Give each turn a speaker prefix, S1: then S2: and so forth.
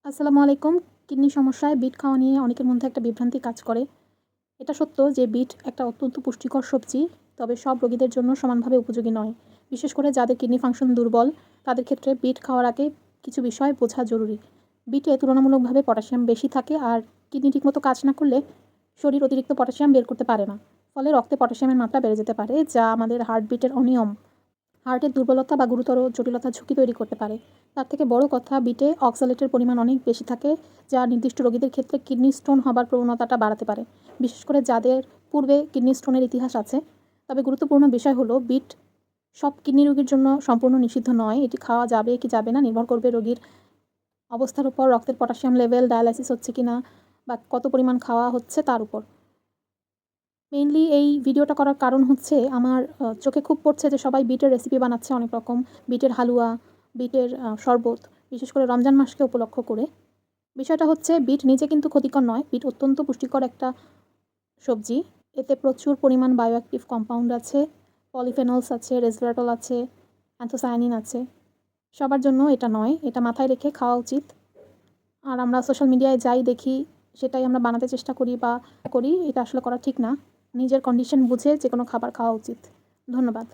S1: আসসালামু আলাইকুম। কিডনি সমস্যায় বিট খাওয়া নিয়ে অনেকের মধ্যে একটা বিভ্রান্তি কাজ করে। এটা সত্য যে বিট একটা অত্যন্ত পুষ্টিকর সবজি, তবে সব রোগীদের জন্য সমানভাবে উপযোগী নয়। বিশেষ করে যাদের কিডনি ফাংশন দুর্বল, তাদের ক্ষেত্রে বিট খাওয়ার আগে কিছু বিষয় বোঝা জরুরি। বিটে তুলনামূলকভাবে পটাশিয়াম বেশি থাকে, আর কিডনি ঠিকমতো কাজ না করলে শরীর অতিরিক্ত পটাশিয়াম বের করতে পারে না। ফলে রক্তে পটাশিয়ামের মাত্রা বেড়ে যেতে পারে, যা আমাদের হার্টবিটের অনিয়ম, হার্টের দুর্বলতা বা গুরুতর জটিলতার ঝুঁকি তৈরি করতে পারে। তার থেকে বড় কথা, বিটে অক্সালেটের পরিমাণ অনেক বেশি থাকে, যা নির্দিষ্ট রোগীদের ক্ষেত্রে কিডনি স্টোন হবার প্রবণতাটা বাড়াতে পারে, বিশেষ করে যাদের পূর্বে কিডনি স্টোনের ইতিহাস আছে। তবে গুরুত্বপূর্ণ বিষয় হলো, বিট সব কিডনি রোগীর জন্য সম্পূর্ণ নিষিদ্ধ নয়। এটি খাওয়া যাবে কি যাবে না নির্ভর করবে রোগীর অবস্থার উপর, রক্তের পটাশিয়াম লেভেল, ডায়ালাইসিস হচ্ছে কিনা বা কত পরিমাণ খাওয়া হচ্ছে তার উপর। মেইনলি এই ভিডিওটা করার কারণ হচ্ছে, আমার চোখে খুব পড়ছে যে সবাই বিটের রেসিপি বানাচ্ছে অনেক রকম। বিটের হালুয়া, বিটের শরবত, বিশেষ করে রমজান মাসকে উপলক্ষ করে। বিষয়টা হচ্ছে, বিট নিজে কিন্তু ক্ষতিকর নয়। বিট অত্যন্ত পুষ্টিকর একটা সবজি। এতে প্রচুর পরিমাণ বায়োঅ্যাক্টিভ কম্পাউন্ড আছে, পলিফেনলস আছে, রেসভেরাট্রল আছে, অ্যান্থোসায়ানিন আছে। সবার জন্য এটা নয়, এটা মাথায় রেখে খাওয়া উচিত। আর আমরা সোশ্যাল মিডিয়ায় যাই দেখি, সেটাই আমরা বানাতে চেষ্টা করি বা করি, এটা আসলে করা ঠিক না। নিজের কন্ডিশন বুঝে যেকোনো খাবার খাওয়া উচিত। ধন্যবাদ।